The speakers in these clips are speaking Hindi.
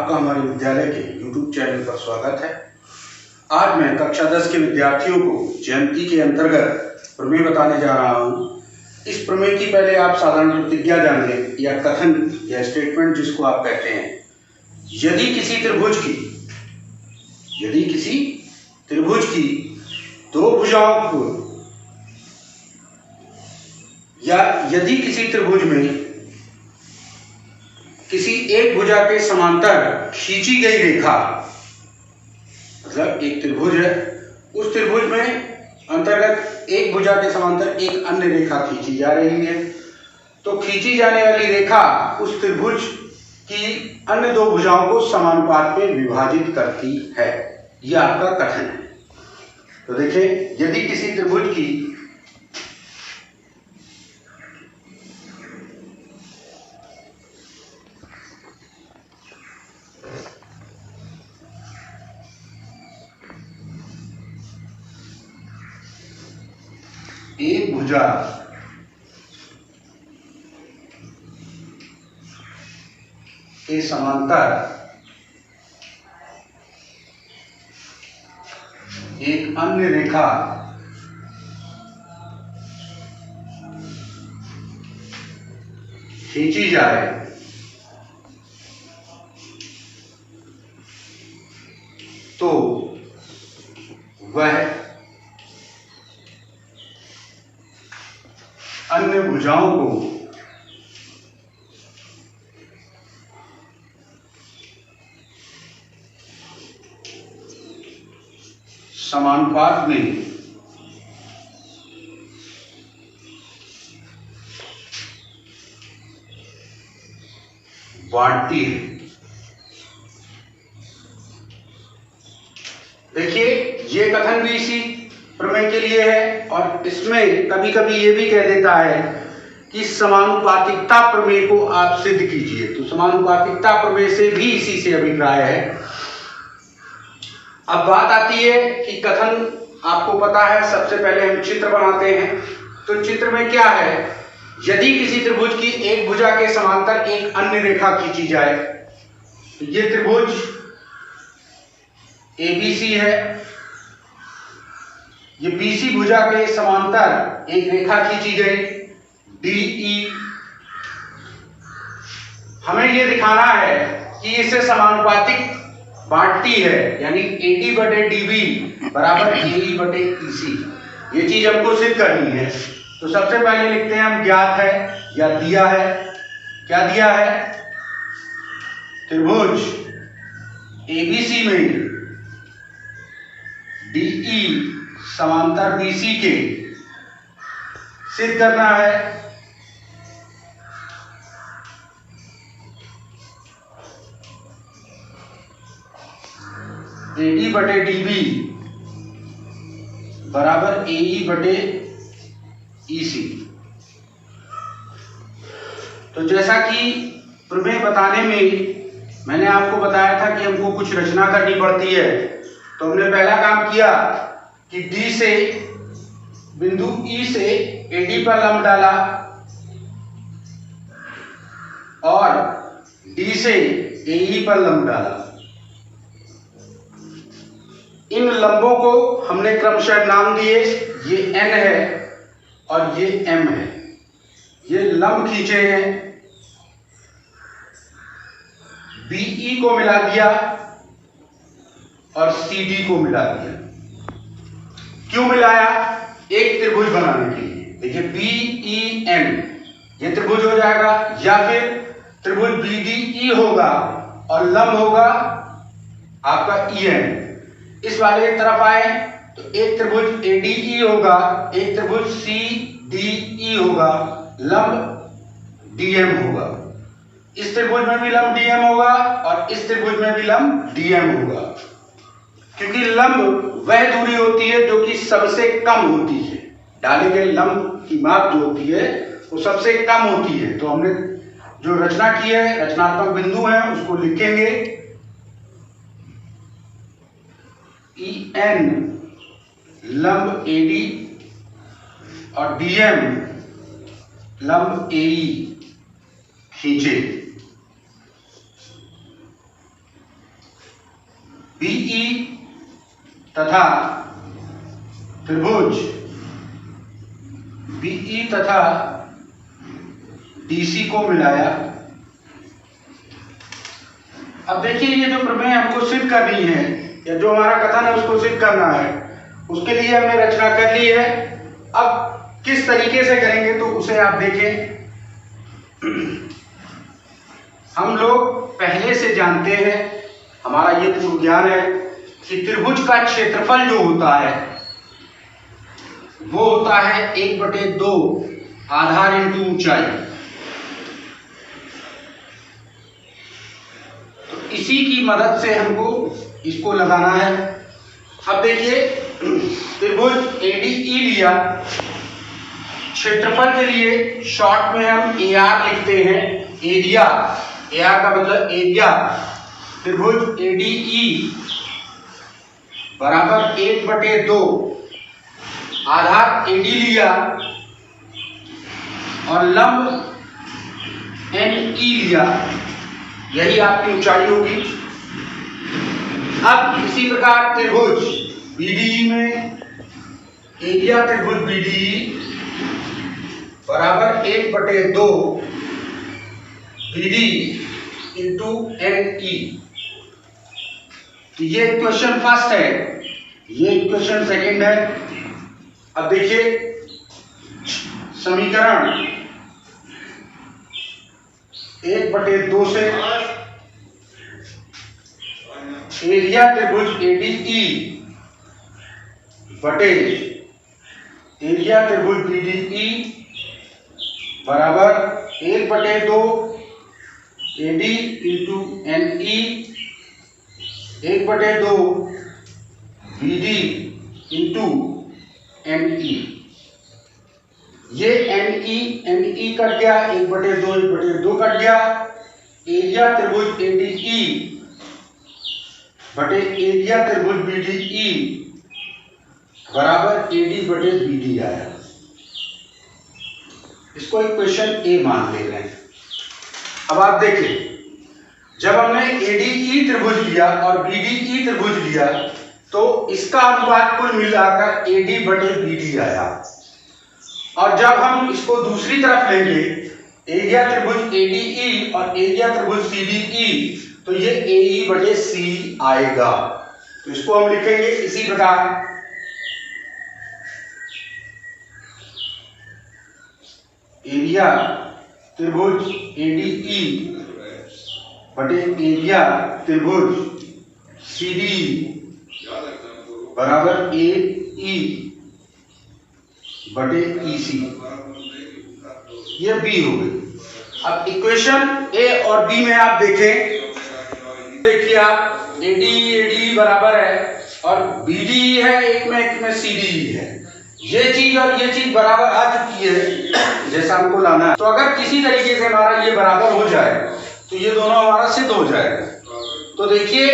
आपका हमारे विद्यालय के YouTube चैनल पर स्वागत है। आज मैं कक्षा 10 के विद्यार्थियों को ज्यामिति के अंतर्गत प्रमेय बताने जा रहा हूँ। इस प्रमेय की पहले आप साधारण प्रतिज्ञा जान लें या कथन या स्टेटमेंट जिसको आप कहते हैं। यदि किसी त्रिभुज की दो भुजाओं को या यदि किसी त्रिभुज में किसी एक भुजा के समांतर खींची गई रेखा, मतलब एक त्रिभुज है, उस त्रिभुज में अंतर्गत एक भुजा के समांतर एक अन्य रेखा खींची जा रही है, तो खींची जाने वाली रेखा उस त्रिभुज की अन्य दो भुजाओं को समानुपात में विभाजित करती है। यह आपका कथन है। तो देखिए, यदि किसी त्रिभुज की एक भुजा के समांतर एक अन्य रेखा खींची जाए तो वह अन्य भुजाओं को समानुपात में बांटती है। देखिए, ये कथन भी इसी प्रमेय के लिए है और इसमें कभी कभी ये भी कह देता है कि समानुपातिकता प्रमेय को आप सिद्ध कीजिए। तो समानुपातिकता प्रमेय से भी इसी से अभिप्राय है। अब बात आती है कि कथन आपको पता है, सबसे पहले हम चित्र बनाते हैं। तो चित्र में क्या है, यदि किसी त्रिभुज की एक भुजा के समांतर एक अन्य रेखा खींची जाए, तो ये त्रिभुज ABC है, ये BC भुजा के समांतर एक रेखा खींची गई DE। हमें ये दिखाना है कि इसे समानुपातिक बांटती है, यानी AD बटे DB बराबर AE बटे EC। ये चीज हमको सिद्ध करनी है। तो सबसे पहले लिखते हैं हम ज्ञात है या दिया है। क्या दिया है? त्रिभुज ABC में DE समांतर BC के सिद्ध करना है। AD बटे DB बराबर AE बटे EC। तो जैसा कि प्रमेय बताने में मैंने आपको बताया था कि हमको कुछ रचना करनी पड़ती है, तो हमने पहला काम किया कि D से बिंदु E से AD पर लंब डाला और D से AE पर लंब डाला। इन लंबों को हमने क्रमशः नाम दिए, ये N है और ये M है। ये लंब खींचे हैं, BE को मिला दिया और CD को मिला दिया। क्यों मिलाया? एक त्रिभुज बनाने के लिए। देखिए, BEN ये त्रिभुज हो जाएगा, या फिर त्रिभुज BDE होगा और लंब होगा आपका EN। इस वाले की तरफ आए तो एक त्रिभुज ADE होगा, एक त्रिभुज CDE होगा, लंब DM होगा। इस त्रिभुज में भी लंब DM होगा और इस त्रिभुज में भी लंब DM होगा, क्योंकि लंब वह दूरी होती है जो कि सबसे कम होती है। डाले गए लंब की माप जो होती है वो सबसे कम होती है। तो हमने जो रचना की है, रचनात्मक बिंदु है, उसको लिखेंगे EN लंब AD और DM लंब AE खींचे। बीई तथा त्रिभुज बीई तथा डीसी को मिलाया। अब देखिए, ये जो प्रमेय हमको सिद्ध करनी है या जो हमारा कथन है उसको सिद्ध करना है, उसके लिए हमने रचना कर ली है। अब किस तरीके से करेंगे तो उसे आप देखें। हम लोग पहले से जानते हैं, हमारा ये पूर्व ज्ञान है कि त्रिभुज का क्षेत्रफल जो होता है वो होता है 1/2 आधार इंटू ऊंचाई। तो इसी की मदद से हमको इसको लगाना है। अब देखिए, त्रिभुज ADE लिया, क्षेत्रफल के लिए शॉर्ट में हम AR लिखते हैं, एरिया। AR का मतलब एरिया। त्रिभुज ADE बराबर 1/2 आधार AD लिया और लंब NE लिया, यही आपकी ऊंचाई होगी। अब इसी प्रकार त्रिभुज BDE में एरिया त्रिभुज BDE बराबर 1/2 BD इंटू NE। तो ये इक्वेशन फर्स्ट है, ये इक्वेशन सेकंड है। अब देखिए, समीकरण 1/2 से एरिया त्रिभुज ADE बटे एरिया त्रिभुज BDE बराबर 1/2 AD into NE 1/2 BD into NE। ये NE कट गया, 1/2 कट गया। एरिया त्रिभुज ADE बटे एरिया त्रिभुज BDE बराबर AD/BD आया। इसको इक्वेशन A मान ले रहे हैं। अब आप देखिए, जब हमने ADE त्रिभुज लिया और BDE त्रिभुज लिया तो इसका अनुपात कुल मिलाकर AD/BD आया। और जब हम इसको दूसरी तरफ लेंगे, एरिया त्रिभुज ADE और एरिया त्रिभुज CDE, तो ये AE/C आएगा। तो इसको हम लिखेंगे इसी प्रकार, एरिया त्रिभुज ADE बटे एरिया त्रिभुज CDE बराबर AE बटे EC। ये B हो गई। अब इक्वेशन A और B में आप देखें, देखिए आप AD बराबर है और BDE है, एक में CDE है। ये चीज और ये चीज बराबर आ चुकी है जैसा हमको लाना है। तो अगर किसी तरीके से हमारा ये बराबर हो जाए तो ये दोनों हमारा सिद्ध हो जाएगा। तो देखिए,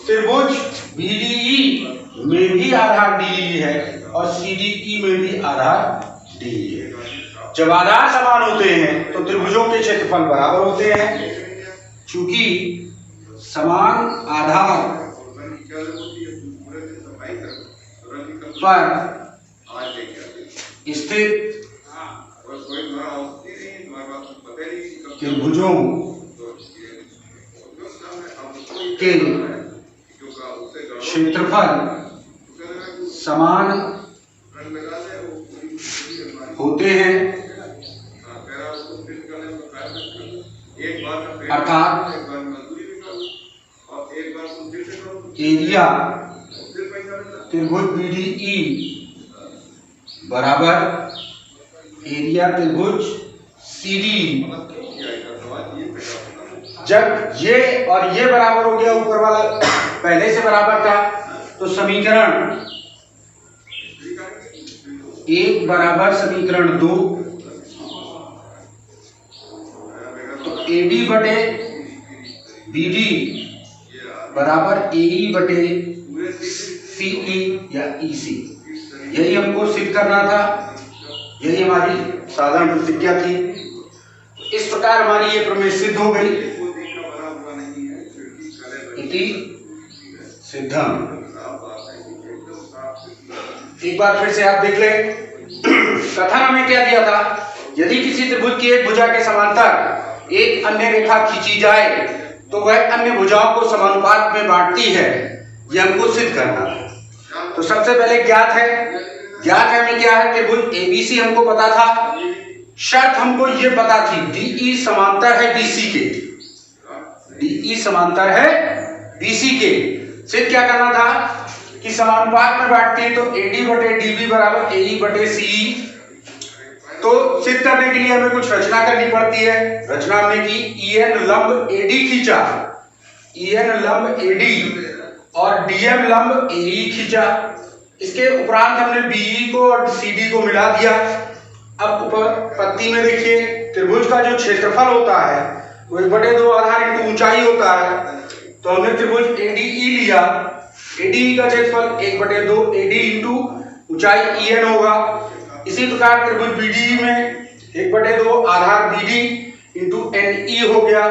त्रिभुज BDE में भी आधार DE है और CDE में भी आधार DE है। जब आधार समान होते हैं तो त्रिभुजों के क्षेत्रफल बराबर होते हैं। चूंकि समान आधार पर स्थित त्रिभुजों के क्षेत्रफल समान होते हैं, अर्थात एरिया त्रिभुज BDE बराबर एरिया त्रिभुज CDE। जब ये और ये बराबर हो गया, ऊपर वाला पहले से बराबर था, तो समीकरण 1 बराबर समीकरण 2, तो AD बटे BD बराबर AE बटे CE या EC। यही हमको सिद्ध करना था, यही हमारी साधारण प्रतिज्ञा थी। इस प्रकार हमारी ये प्रमेय सिद्ध हो गई। इति सिद्धम। एक बार फिर से आप देख लें, कथन हमें क्या दिया था, यदि किसी त्रिभुज की एक भुजा के समांतर एक अन्य रेखा खींची जाए तो वह अन्य भुजाओं को समानुपात में बांटती है, यह हमको सिद्ध करना है। तो सबसे पहले ज्ञात है हमें क्या है, त्रिभुज एबीसी हमको पता था, शर्त हमको ये पता थी डीई समांतर है बीसी के, डीई समांतर है बीसी के। सिर्फ क्या करना था कि समानुपात में बांटती है, तो एडी बटे डीबी बराबर एई बटे सीई। तो सिद्ध करने के लिए हमें कुछ रचना करनी पड़ती है। रचना हमने की, ईएन लंब एडी खींचा, ईएन लंब एडी और डीएम लंब एई खींचा। इसके उपरांत हमने बीई को और सीडी को मिला दिया। अब ऊपर पत्ती में देखिए, त्रिभुज का जो क्षेत्रफल होता है वो 1/2 आधार इंटू ऊंचाई होता है। तो हमने त्रिभुज एडीई लिया, एडीई का क्षेत्रफल 1/2 एडी इंटू ऊंचाई ईएन होगा। इसी प्रकार त्रिभुज बीडीई में 1/2 आधार बीडी इंटू एनई हो गया।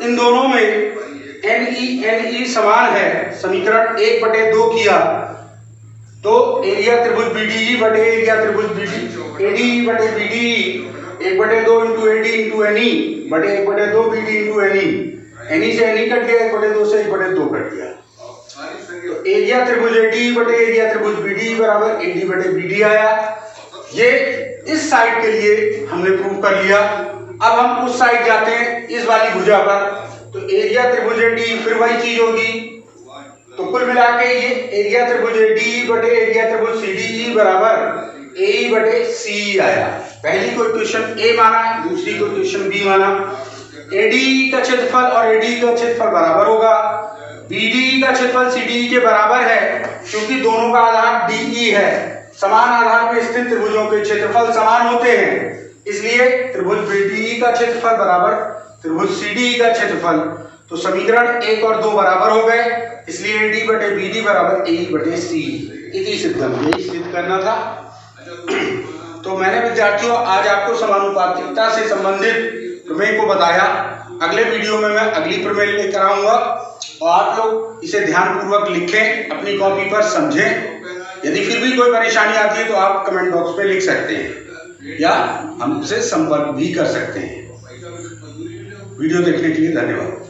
इन दोनों में एनई समान है, समीकरण 1/2 किया तो एरिया त्रिभुज बीडीई बटे एरिया त्रिभुज बीडी, एडी बटे BD 1/2 into AD into NE बटे 1/2 बीडी इंटू एनई, एनई से एनई कट गया, 1/2 से 1/2 कट गया। तो एरिया त्रिभुज एडी बटे एरिया त्रिभुज बीडी बराबर एडी बटे बीडी आया। ये इस साइड के लिए हमने प्रूव कर लिया। अब हम उस साइड जाते हैं, इस वाली भुजा पर, तो एरिया त्रिभुज एडी फिर वही चीज होगी। तो कुल मिला के ये एरिया त्रिभुज एडी बटे एरिया त्रिभुज सीडी बराबर ए बटे सी आया। पहली को इक्वेशन ए माना है, दूसरी को इक्वेशन बी माना। एडी का क्षेत्रफल और एडी का क्षेत्रफल बराबर होगा, बीडी का क्षेत्रफल सीडी के बराबर है, क्योंकि दोनों का आधार डीई है। समान आधार पर स्थित त्रिभुजों के क्षेत्रफल समान होते हैं, इसलिए त्रिभुज बीडीई का क्षेत्रफल बराबर त्रिभुज सीडी का क्षेत्रफल। तो समीकरण 1 और 2 बराबर हो गए, इसलिए एडी बटे बीडी बराबर ए बटे सी। इति सिद्धम, यही सिद्ध करना था। तो मैंने विद्यार्थियों आज आपको समानुपातिकता से संबंधित प्रमेय को बताया। अगले वीडियो में मैं अगली प्रमेय लेकर आऊंगा और आप लोग इसे ध्यानपूर्वक लिखें, अपनी कॉपी पर समझें। यदि फिर भी कोई परेशानी आती है तो आप कमेंट बॉक्स में लिख सकते हैं या हमसे संपर्क भी कर सकते हैं। वीडियो देखने के लिए धन्यवाद।